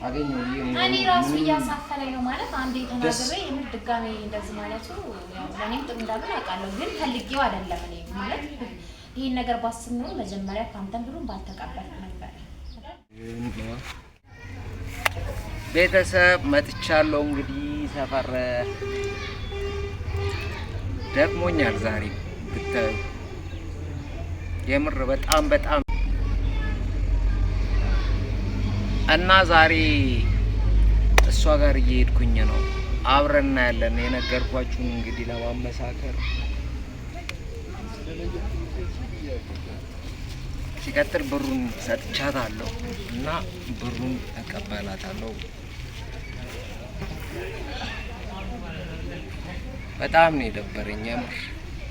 አገኘው እኔ ራሱ እያሳፈለኝ ነው ማለት አንዴ ተናግሬ የምን ድጋሜ እንደዚህ ማለቱ ያው ለኔም ጥሩ እንዳለ አውቃለሁ ግን ፈልጌው አይደለም እኔ ማለት ይሄን ነገር ባስብ ነው መጀመሪያ ካንተም ብሩን ባልተቀበል ነበር ቤተሰብ መጥቻለሁ እንግዲህ ሰፈር ደክሞኛል ዛሬ ብታይ የምር በጣም እና ዛሬ እሷ ጋር እየሄድኩኝ ነው አብረና ያለን የነገርኳችሁን እንግዲህ ለማመሳከር ሲቀጥል ብሩን ሰጥቻታለሁ እና ብሩን እቀበላታለሁ በጣም ነው የደበረኝ የምር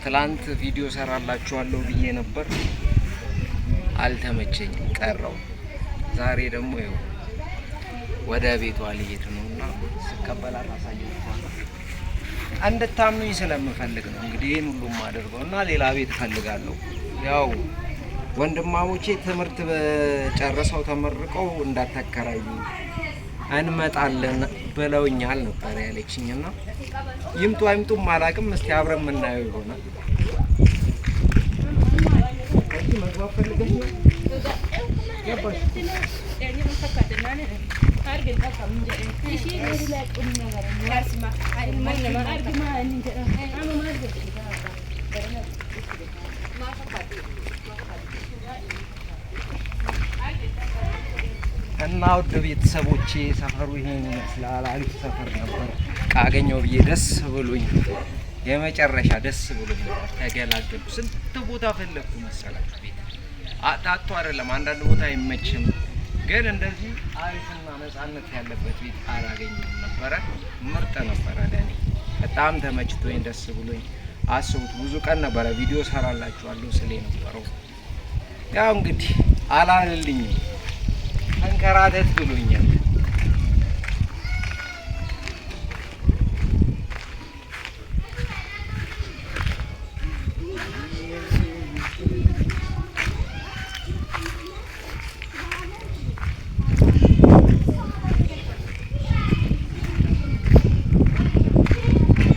ትላንት ቪዲዮ ሰራላችኋለሁ ብዬ ነበር አልተመቸኝም ቀረው ዛሬ ደግሞ ይኸው ወደ ቤቷ ልሄድ ነውና ስቀበላት አሳያችኋለሁ እንድታምኑኝ ስለምፈልግ ነው እንግዲህ ይሄን ሁሉ ማደርገው እና ሌላ ቤት እፈልጋለሁ ያው ወንድማሞቼ ትምህርት በጨርሰው ተመርቀው እንዳታከራዩ እንመጣለን ብለውኛል ነበር ያለችኝና ይምጡ አይምጡም አላውቅም እስቲ አብረን የምናየው ይሆናል መግባት ፈልገሽ ነው ገባሽ እና ውድ ቤተሰቦቼ ሰፈሩ ይሄን ይመስላል አሪፍ ሰፈር ነበር ካገኘው ብዬ ደስ ብሎኝ የመጨረሻ ደስ ብሎኝ ተገላገልኩ ስንት ቦታ ፈለኩ መሰላችሁ ቤት አጣጥቶ አይደለም አንዳንድ ቦታ አይመችም ግን እንደዚህ አሪፍና ነፃነት ያለበት ቤት አላገኘሁም ነበረ ምርጥ ነበረ ለኔ በጣም ተመችቶኝ ደስ ብሎኝ አስቡት ብዙ ቀን ነበረ ቪዲዮ ሰራላችኋለሁ ስለ ነበረው ያው እንግዲህ አላለልኝም አንከራተት ብሎኛል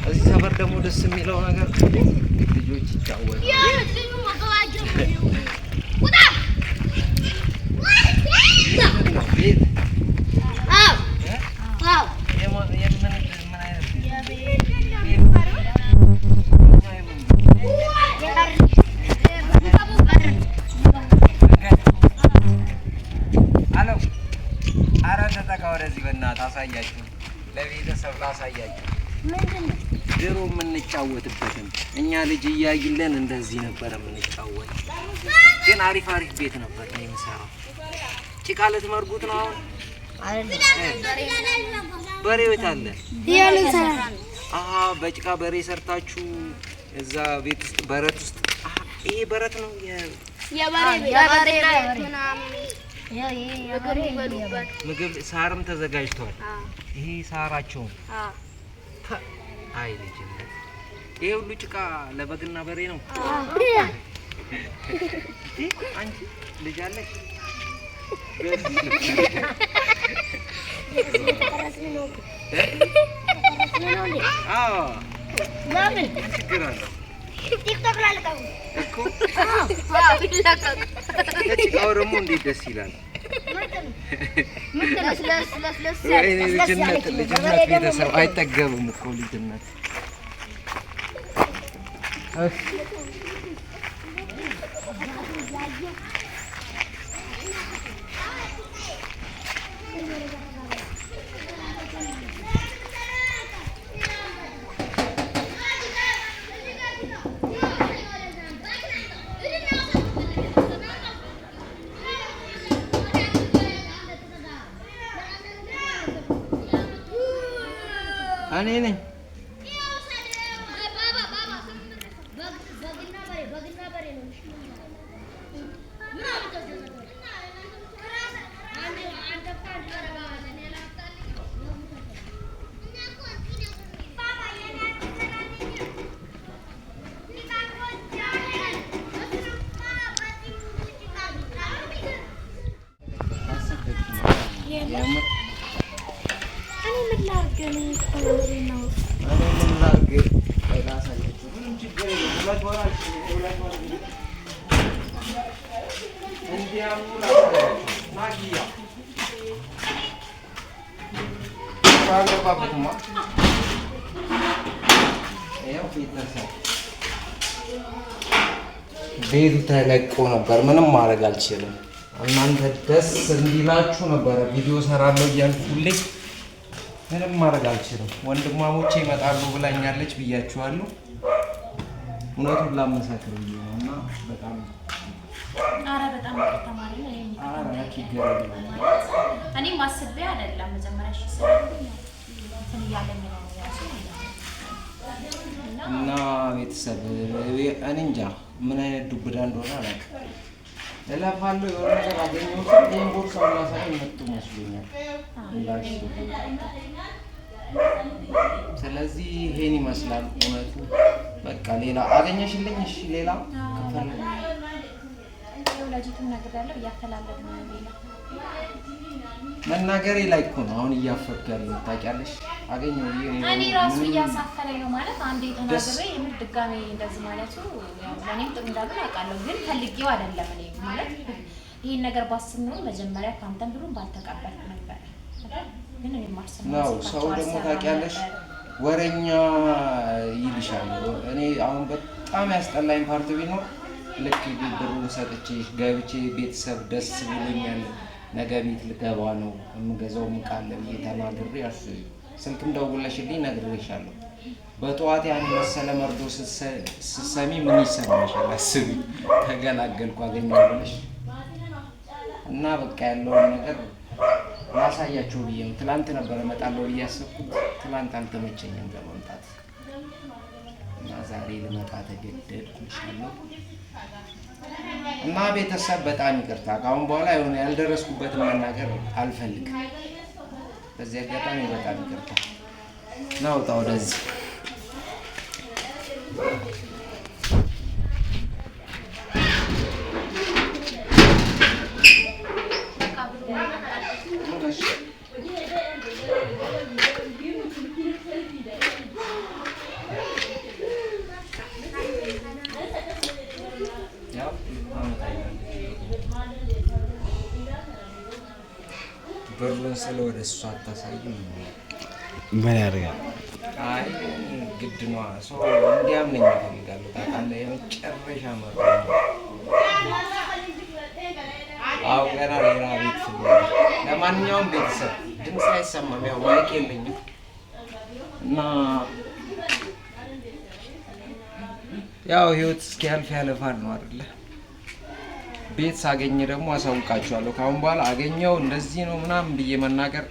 እዚህ ሰፈር ደግሞ ደስ የሚለው ነገር ልጆች ይጫወታሉ አሳያችሁ ለቤተሰብ ላሳያችሁ ምንድነው ድሮ የምንጫወትበትን እኛ ልጅ እያይለን እንደዚህ ነበር የምንጫወት ግን አሪፍ ቤት ነበር ነው የሚሰራው ጭቃ ልትመርጉት ነው አሁን በሬው ታለ ይያለሰራ በጭቃ በሬ ሰርታችሁ እዛ ቤት ውስጥ በረት ውስጥ ይሄ በረት ነው የበሬ ምግብ ሳርም ተዘጋጅቷል ይሄ ሳራቸው አይ ልጅነት ይሄ ሁሉ ጭቃ ለበግና በሬ ነው አንቺ ልጅ አለሽ ለምን ችግር አለው ቲክቶክ ላይ ልቀቁ እኮ ጭቃው ደግሞ እንዴት ደስ ይላል ልጅነት ቤተሰብ አይጠገብም እኮ ልጅነት እኔ ነኝ ምን ላድርግ ነው ምን ላድርግ ላሳያችሁ። ምንም ችግር የለም። ሁለት ወር እንዲያምኑ ላሳያችሁ። ማጊያ ባገባበትማ ይኸው ቤተሰብ ቤቱ ተለቆ ነበር። ምንም ማድረግ አልችልም። እናንተ ደስ እንዲላችሁ ነበረ ቪዲዮ ሰራለሁ እያልኩልኝ ምንም ማድረግ አልችልም። ወንድማሞቼ ይመጣሉ ብላኛለች ብያችኋለሁ። እውነቱን ላመሳክር ብዬ ነው እና በጣም በጣም ተማሪ እኔ ማስቤ አይደለም መጀመሪያ እና ቤተሰብ እኔ እንጃ ምን አይነት ዱብዳ እንደሆነ አላውቅም። እለፋለሁ የሆነ ነገር አገኘሁት። ይሄን ቦርሳውን ላሳይ መጡ መስሎኛል። ስለዚህ ይሄን ይመስላል እውነቱ። በቃ ሌላ አገኘሽልኝ? እሺ ሌላ ከፈለግ ለጂቱም ነገር ያለው እያፈላለግ ነው። ሌላ መናገሬ ላይ እኮ ነው አሁን እያፈርኩ ያለው ታውቂያለሽ። አገኘው እኔ ራሱ እያሳፈረኝ ነው ማለት አንዴ ተናግሬ የምን ድጋሜ እንደዚህ ማለቱ ያው ለኔም ጥሩ እንዳልሆነ አውቃለሁ፣ ግን ፈልጌው አይደለም። እኔ ማለት ይሄን ነገር ባስብ ነው መጀመሪያ ካንተም ብሩን ባልተቀበልኩ ነበር። ግን እኔ ማርሰም ነው ሰው ደግሞ ታውቂያለሽ ወሬኛ ይልሻል። እኔ አሁን በጣም ያስጠላኝ ፓርት ቢኖር ልክ ብሩን ሰጥቼ ገብቼ ቤተሰብ ደስ ብሎኛል፣ ነገ ቤት ልገባ ነው የምገዛው ምቃለ ብዬ ተናግሬ ስልክም ደውለሽልኝ ነግሬሻለሁ። በጠዋት ያን መሰለ መርዶ ስትሰሚ ምን ይሰማሻል? አስቢ። ተገላገልኩ አገኘሁ ብለሽ እና በቃ ያለውን ነገር ማሳያችሁ ብዬ ነው። ትላንት ነበር እመጣለሁ ብዬ ያሰብኩት፣ ትላንት አልተመቸኝም ለመምጣት እና ዛሬ ልመጣ ተገደድኩ እልሻለሁ። እና ቤተሰብ በጣም ይቅርታ፣ ከአሁን በኋላ የሆነ ያልደረስኩበትን መናገር አልፈልግም። በዚህ አጋጣሚ በጣም ይቅርታ። ናውጣ ወደዚህ ብሩን ስለ ወደ እሷ አታሳይም። ምን ያደርጋል? አይ ግድ ነዋ። ሰው እንዲያምነኝ እፈልጋለሁ። ታውቃለህ፣ የመጨረሻ መርዶ አዎ፣ ገና ሌላ ቤት ፍለጋ። ለማንኛውም ቤተሰብ ድምፅ አይሰማም፣ ያው ማይክ የለኝም እና ያው ህይወት እስኪያልፍ ያለፋል ነው አይደለ? ቤት ሳገኘ ደግሞ አሳውቃችኋለሁ። ከአሁን በኋላ አገኘው እንደዚህ ነው ምናምን ብዬ መናገር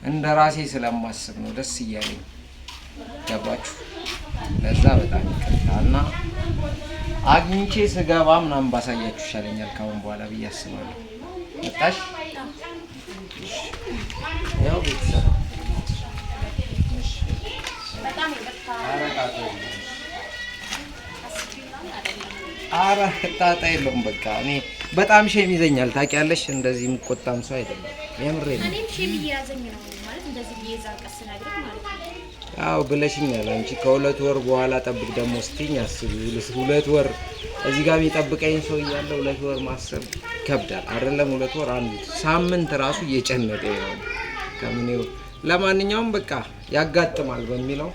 እንደ ራሴ ስለማስብ ነው ደስ እያለኝ። ገባችሁ? ለዛ በጣም ይቅርታ እና አግኝቼ ስገባ ምናምን ባሳያችሁ ይሻለኛል ከአሁን በኋላ ብዬ አስባለሁ። መጣሽ? ያው ቤተሰብ በጣም ይቅርታ። ኧረ ጣጣ የለውም። በቃ እኔ በጣም ሼም ይዘኛል ታውቂያለሽ። እንደዚህ የምቆጣም ሰው አይደለም። የምሬን ነው። እኔም ሼም እየያዘኝ ነው ማለት እንደዚህ እየዛቀስ ነገር ማለት ነው። ያው ብለሽኛል አንቺ ከሁለት ወር በኋላ ጠብቅ ደግሞ ስትይኝ አስቢ። ሁለት ወር እዚህ ጋር የሚጠብቀኝ ሰው እያለ ሁለት ወር ማሰብ ይከብዳል አይደለም? ሁለት ወር አንድ ሳምንት ራሱ እየጨነቀኝ ነው ከምኔው። ለማንኛውም በቃ ያጋጥማል በሚለው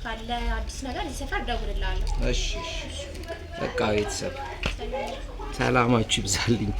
ካለ አዲስ ነገር እዚህ ሰፈር ደውልልሃለሁ። እሺ በቃ ቤተሰብ ሰላማችሁ ይብዛልኝ።